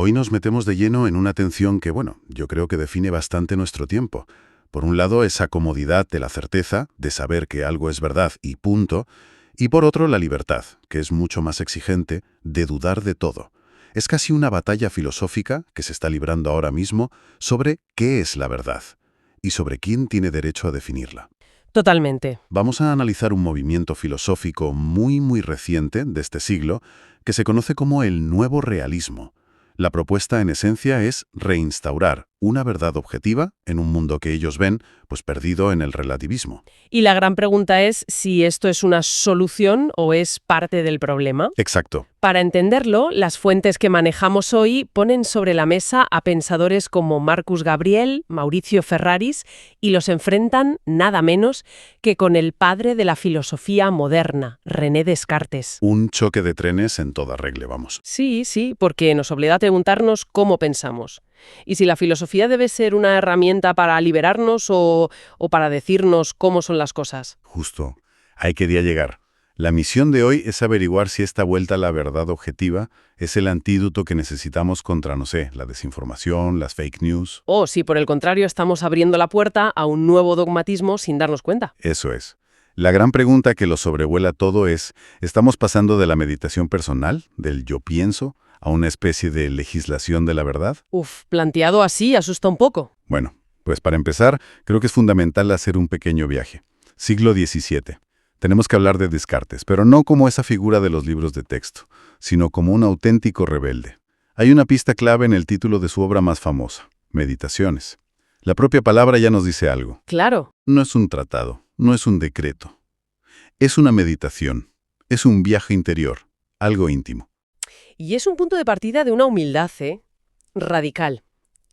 Hoy nos metemos de lleno en una tensión que, bueno, yo creo que define bastante nuestro tiempo. Por un lado, esa comodidad de la certeza, de saber que algo es verdad y punto, y por otro, la libertad, que es mucho más exigente, de dudar de todo. Es casi una batalla filosófica que se está librando ahora mismo sobre qué es la verdad y sobre quién tiene derecho a definirla. Totalmente. Vamos a analizar un movimiento filosófico muy reciente de este siglo que se conoce como el nuevo realismo. La propuesta en esencia es reinstaurar una verdad objetiva en un mundo que ellos ven pues perdido en el relativismo. Y la gran pregunta es si esto es una solución o es parte del problema. Exacto. Para entenderlo, las fuentes que manejamos hoy ponen sobre la mesa a pensadores como Marcus Gabriel, Maurizio Ferraris, y los enfrentan nada menos que con el padre de la filosofía moderna, René Descartes. Un choque de trenes en toda regla, vamos. Sí, porque nos obliga a preguntarnos cómo pensamos. Y si la filosofía debe ser una herramienta para liberarnos o para decirnos cómo son las cosas. Justo. Ahí quería llegar. La misión de hoy es averiguar si esta vuelta a la verdad objetiva es el antídoto que necesitamos contra, no sé, la desinformación, las fake news. O si por el contrario estamos abriendo la puerta a un nuevo dogmatismo sin darnos cuenta. Eso es. La gran pregunta que lo sobrevuela todo es, ¿estamos pasando de la meditación personal, del yo pienso, a una especie de legislación de la verdad? Planteado así asusta un poco. Bueno, pues para empezar, creo que es fundamental hacer un pequeño viaje. Siglo XVII. Tenemos que hablar de Descartes, pero no como esa figura de los libros de texto, sino como un auténtico rebelde. Hay una pista clave en el título de su obra más famosa, Meditaciones. La propia palabra ya nos dice algo. Claro. No es un tratado, no es un decreto. Es una meditación, es un viaje interior, algo íntimo. Y es un punto de partida de una humildad, radical.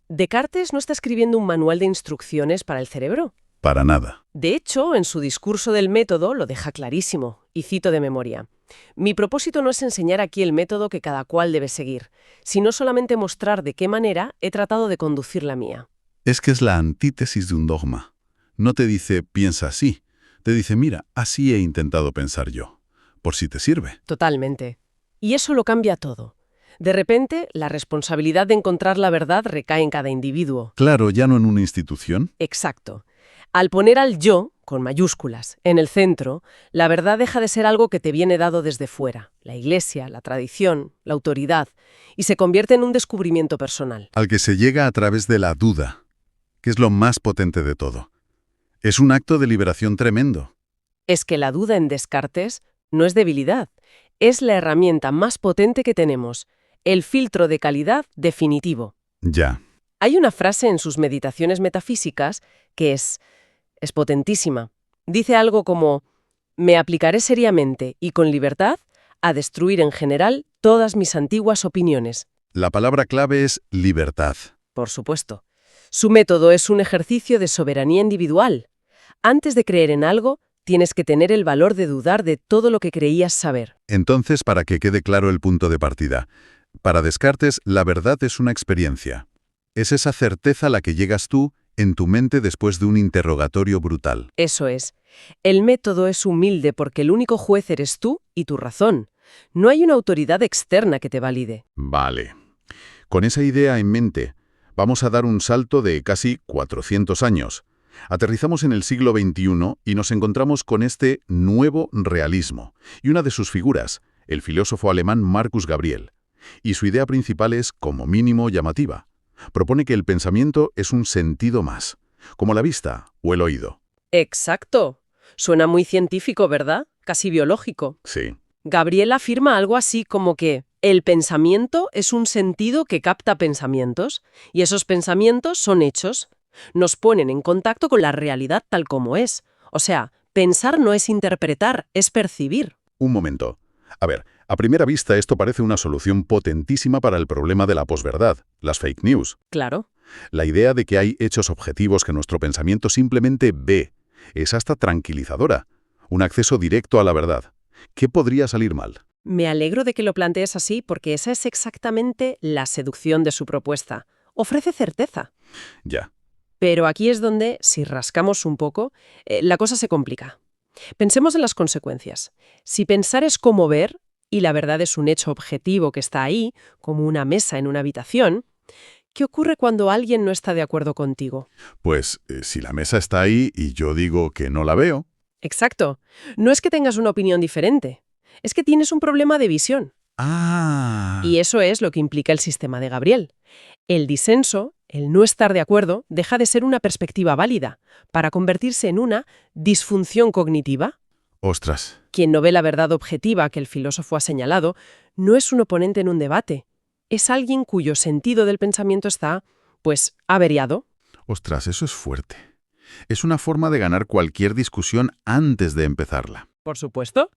Descartes no está escribiendo un manual de instrucciones para el cerebro. Para nada. De hecho, en su discurso del método lo deja clarísimo, y cito de memoria. Mi propósito no es enseñar aquí el método que cada cual debe seguir, sino solamente mostrar de qué manera he tratado de conducir la mía. Es que es la antítesis de un dogma. No te dice, piensa así. Te dice, mira, así he intentado pensar yo. Por si te sirve. Totalmente. Y eso lo cambia todo. De repente, la responsabilidad de encontrar la verdad recae en cada individuo. Claro, ya no en una institución. Exacto. Al poner al yo, con mayúsculas, en el centro, la verdad deja de ser algo que te viene dado desde fuera, la iglesia, la tradición, la autoridad, y se convierte en un descubrimiento personal. Al que se llega a través de la duda, que es lo más potente de todo. Es un acto de liberación tremendo. Es que la duda en Descartes no es debilidad, es la herramienta más potente que tenemos, el filtro de calidad definitivo. Ya. Hay una frase en sus meditaciones metafísicas que es potentísima. Dice algo como, me aplicaré seriamente y con libertad a destruir en general todas mis antiguas opiniones. La palabra clave es libertad. Por supuesto. Su método es un ejercicio de soberanía individual. Antes de creer en algo, tienes que tener el valor de dudar de todo lo que creías saber. Entonces, para que quede claro el punto de partida, para Descartes, la verdad es una experiencia. Es esa certeza a la que llegas tú en tu mente después de un interrogatorio brutal. Eso es. El método es humilde porque el único juez eres tú y tu razón. No hay una autoridad externa que te valide. Vale. Con esa idea en mente, vamos a dar un salto de casi 400 años. Aterrizamos en el siglo XXI y nos encontramos con este nuevo realismo, y una de sus figuras, el filósofo alemán Marcus Gabriel. Y su idea principal es, como mínimo, llamativa. Propone que el pensamiento es un sentido más, como la vista o el oído. Exacto. Suena muy científico, ¿verdad? Casi biológico. Sí. Gabriel afirma algo así como que el pensamiento es un sentido que capta pensamientos, y esos pensamientos son hechos. Nos ponen en contacto con la realidad tal como es. O sea, pensar no es interpretar, es percibir. Un momento. A ver, a primera vista esto parece una solución potentísima para el problema de la posverdad, las fake news. Claro. La idea de que hay hechos objetivos que nuestro pensamiento simplemente ve es hasta tranquilizadora. Un acceso directo a la verdad. ¿Qué podría salir mal? Me alegro de que lo plantees así porque esa es exactamente la seducción de su propuesta. Ofrece certeza. Ya. Pero aquí es donde, si rascamos un poco, la cosa se complica. Pensemos en las consecuencias. Si pensar es como ver, y la verdad es un hecho objetivo que está ahí, como una mesa en una habitación, ¿qué ocurre cuando alguien no está de acuerdo contigo? Pues si la mesa está ahí y yo digo que no la veo, Exacto. No es que tengas una opinión diferente, es que tienes un problema de visión. ah, Y eso es lo que implica el sistema de Gabriel. El disenso, el no estar de acuerdo, deja de ser una perspectiva válida para convertirse en una disfunción cognitiva. ostras, Quien no ve la verdad objetiva que el filósofo ha señalado no es un oponente en un debate, es alguien cuyo sentido del pensamiento está, pues, averiado. ostras, eso es fuerte. Es una forma de ganar cualquier discusión antes de empezarla. Por supuesto.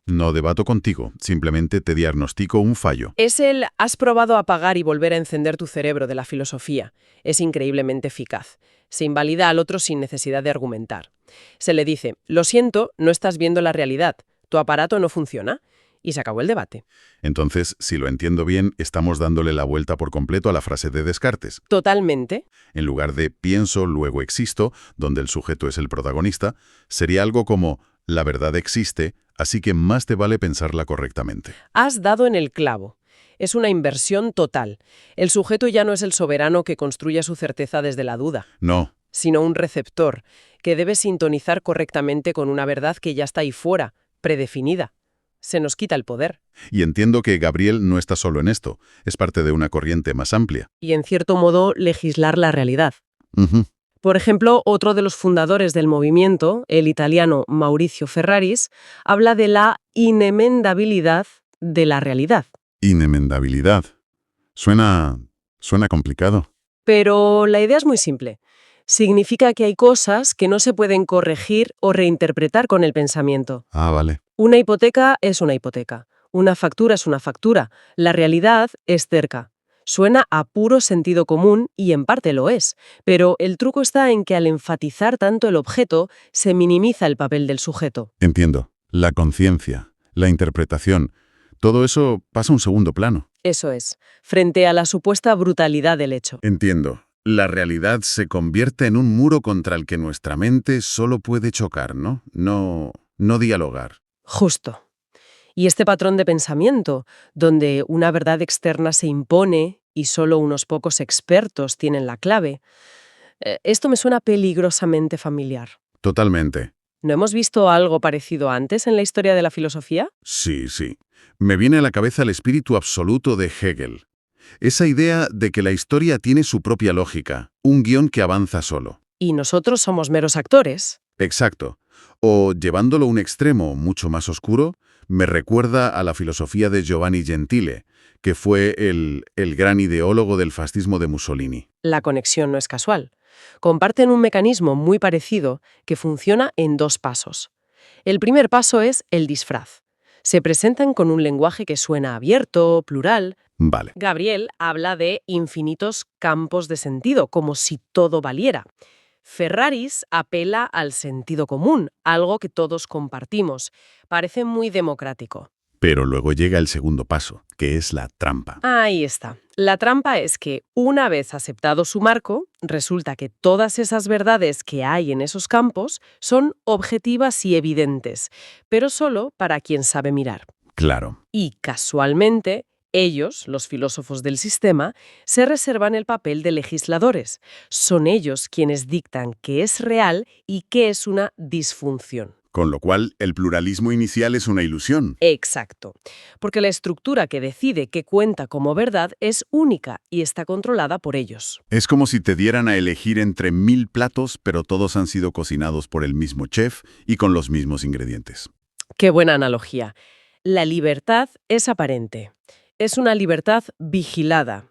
No debato contigo, simplemente te diagnostico un fallo. Es el has probado apagar y volver a encender tu cerebro de la filosofía. Es increíblemente eficaz. Se invalida al otro sin necesidad de argumentar. Se le dice, lo siento, no estás viendo la realidad, tu aparato no funciona, y se acabó el debate. Entonces, si lo entiendo bien, estamos dándole la vuelta por completo a la frase de Descartes. Totalmente. En lugar de pienso, luego existo, donde el sujeto es el protagonista, sería algo como la verdad existe, así que más te vale pensarla correctamente. Has dado en el clavo. Es una inversión total. El sujeto ya no es el soberano que construye su certeza desde la duda, No, sino un receptor que debe sintonizar correctamente con una verdad que ya está ahí fuera, predefinida. Se nos quita el poder. y entiendo que Gabriel no está solo en esto, es parte de una corriente más amplia. Y, en cierto modo, legislar la realidad. Ujú. Por ejemplo, otro de los fundadores del movimiento, el italiano Maurizio Ferraris, habla de la inemendabilidad de la realidad. Inemendabilidad. Suena complicado. Pero la idea es muy simple. Significa que hay cosas que no se pueden corregir o reinterpretar con el pensamiento. Ah, vale. Una hipoteca es una hipoteca. Una factura es una factura. La realidad es cerca. Suena a puro sentido común y en parte lo es, pero el truco está en que al enfatizar tanto el objeto, se minimiza el papel del sujeto. Entiendo. La conciencia, la interpretación, todo eso pasa a un segundo plano. Eso es, frente a la supuesta brutalidad del hecho. Entiendo. La realidad se convierte en un muro contra el que nuestra mente solo puede chocar, ¿no? No dialogar. Justo. Y este patrón de pensamiento, donde una verdad externa se impone y solo unos pocos expertos tienen la clave, esto me suena peligrosamente familiar. Totalmente. ¿No hemos visto algo parecido antes en la historia de la filosofía? Sí, sí. Me viene a la cabeza el espíritu absoluto de Hegel. Esa idea de que la historia tiene su propia lógica, un guión que avanza solo. Y nosotros somos meros actores. Exacto. O, llevándolo a un extremo mucho más oscuro, me recuerda a la filosofía de Giovanni Gentile, que fue el gran ideólogo del fascismo de Mussolini. La conexión no es casual. Comparten un mecanismo muy parecido que funciona en dos pasos. El primer paso es el disfraz. Se presentan con un lenguaje que suena abierto, plural. Vale. Gabriel habla de infinitos campos de sentido, como si todo valiera. Ferraris apela al sentido común, algo que todos compartimos. Parece muy democrático. Pero luego llega el segundo paso, que es la trampa. Ahí está. La trampa es que, una vez aceptado su marco, resulta que todas esas verdades que hay en esos campos son objetivas y evidentes, pero solo para quien sabe mirar. Claro. Y, casualmente, ellos, los filósofos del sistema, se reservan el papel de legisladores. Son ellos quienes dictan qué es real y qué es una disfunción. Con lo cual, el pluralismo inicial es una ilusión. Exacto, porque la estructura que decide qué cuenta como verdad es única y está controlada por ellos. Es como si te dieran a elegir entre 1000 platos, pero todos han sido cocinados por el mismo chef y con los mismos ingredientes. Qué buena analogía. La libertad es aparente. Es una libertad vigilada.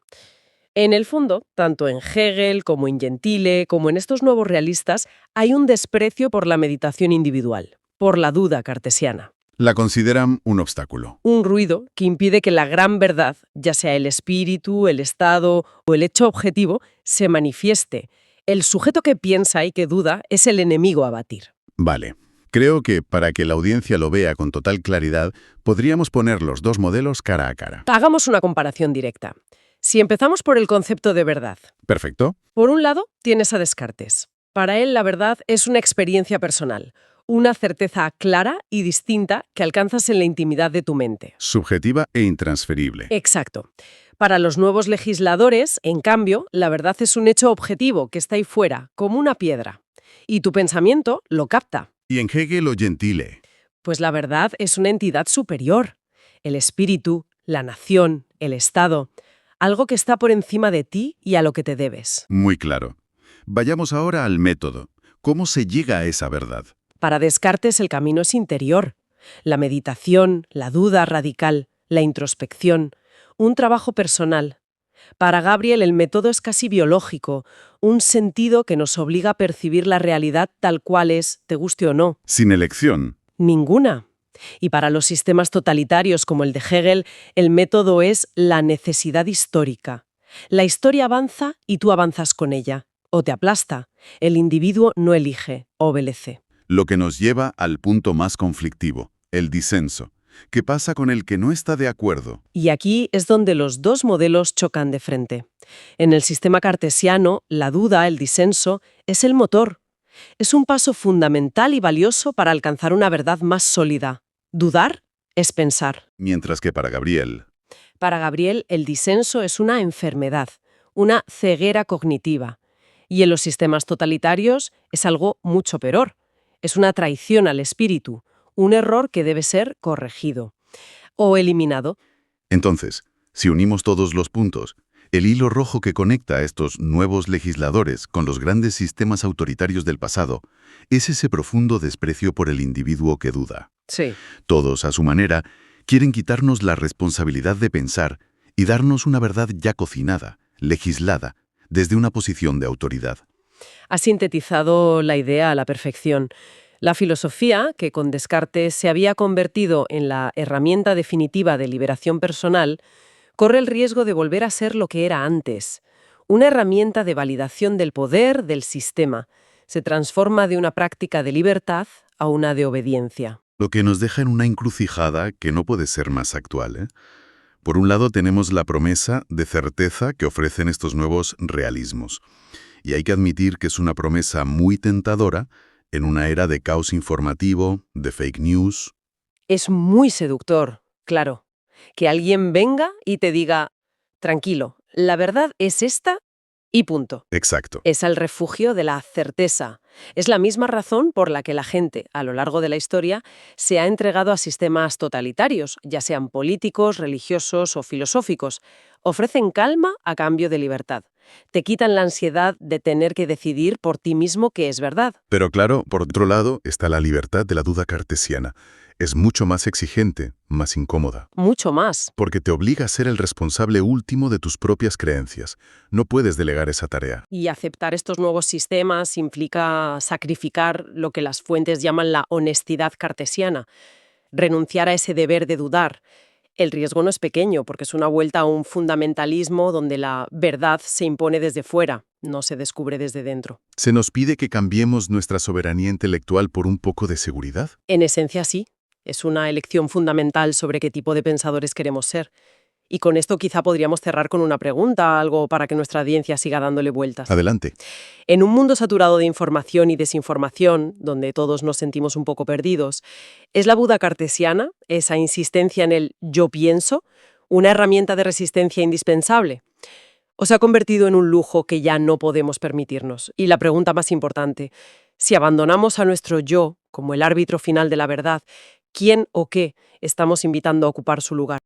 En el fondo, tanto en Hegel como en Gentile, como en estos nuevos realistas, hay un desprecio por la meditación individual, por la duda cartesiana. La consideran un obstáculo. Un ruido que impide que la gran verdad, ya sea el espíritu, el estado o el hecho objetivo, se manifieste. El sujeto que piensa y que duda es el enemigo a batir. Vale. Creo que para que la audiencia lo vea con total claridad, podríamos poner los dos modelos cara a cara. Hagamos una comparación directa. Si empezamos por el concepto de verdad. ¿Perfecto? Por un lado, tienes a Descartes. Para él, la verdad es una experiencia personal, Una certeza clara y distinta que alcanzas en la intimidad de tu mente. Subjetiva e intransferible. Exacto. Para los nuevos legisladores, en cambio, la verdad es un hecho objetivo que está ahí fuera, como una piedra. Y tu pensamiento lo capta. Y en Hegel o Gentile. Pues la verdad es una entidad superior. El espíritu, la nación, el Estado. Algo que está por encima de ti y a lo que te debes. Muy claro. Vayamos ahora al método. ¿Cómo se llega a esa verdad? Para Descartes el camino es interior. La meditación, la duda radical, la introspección, un trabajo personal. Para Gabriel el método es casi biológico, un sentido que nos obliga a percibir la realidad tal cual es, te guste o no. Sin elección. Ninguna. Y para los sistemas totalitarios como el de Hegel, el método es la necesidad histórica. La historia avanza y tú avanzas con ella. O te aplasta. El individuo no elige, obedece. Lo que nos lleva al punto más conflictivo, el disenso. ¿Qué pasa con el que no está de acuerdo? Y aquí es donde los dos modelos chocan de frente. En el sistema cartesiano, la duda, el disenso, es el motor. Es un paso fundamental y valioso para alcanzar una verdad más sólida. Dudar es pensar. Mientras que para Gabriel, Para Gabriel, el disenso es una enfermedad, una ceguera cognitiva. Y en los sistemas totalitarios es algo mucho peor. Es una traición al espíritu, un error que debe ser corregido o eliminado. entonces, si unimos todos los puntos, el hilo rojo que conecta a estos nuevos legisladores con los grandes sistemas autoritarios del pasado es ese profundo desprecio por el individuo que duda. Sí. Todos, a su manera, quieren quitarnos la responsabilidad de pensar y darnos una verdad ya cocinada, legislada, desde una posición de autoridad. Ha sintetizado la idea a la perfección. La filosofía, que con Descartes se había convertido en la herramienta definitiva de liberación personal, corre el riesgo de volver a ser lo que era antes. Una herramienta de validación del poder del sistema. Se transforma de una práctica de libertad a una de obediencia. Lo que nos deja en una encrucijada que no puede ser más actual, ¿eh? Por un lado tenemos la promesa de certeza que ofrecen estos nuevos realismos. Y hay que admitir que es una promesa muy tentadora en una era de caos informativo, de fake news. Es muy seductor, claro. Que alguien venga y te diga, tranquilo, la verdad es esta y punto. Exacto. Es el refugio de la certeza. Es la misma razón por la que la gente, a lo largo de la historia, se ha entregado a sistemas totalitarios, ya sean políticos, religiosos o filosóficos. Ofrecen calma a cambio de libertad. Te quitan la ansiedad de tener que decidir por ti mismo qué es verdad. Pero claro, por otro lado está la libertad de la duda cartesiana. Es mucho más exigente, más incómoda. Mucho más. Porque te obliga a ser el responsable último de tus propias creencias. No puedes delegar esa tarea. Y aceptar estos nuevos sistemas implica sacrificar lo que las fuentes llaman la honestidad cartesiana. Renunciar a ese deber de dudar. El riesgo no es pequeño, porque es una vuelta a un fundamentalismo donde la verdad se impone desde fuera, no se descubre desde dentro. ¿Se nos pide que cambiemos nuestra soberanía intelectual por un poco de seguridad? En esencia, sí. Es una elección fundamental sobre qué tipo de pensadores queremos ser. Y con esto quizá podríamos cerrar con una pregunta, algo para que nuestra audiencia siga dándole vueltas. Adelante. En un mundo saturado de información y desinformación, donde todos nos sentimos un poco perdidos, ¿es la Buda cartesiana, esa insistencia en el yo pienso, una herramienta de resistencia indispensable? ¿O se ha convertido en un lujo que ya no podemos permitirnos? Y la pregunta más importante, si abandonamos a nuestro yo como el árbitro final de la verdad, ¿quién o qué estamos invitando a ocupar su lugar?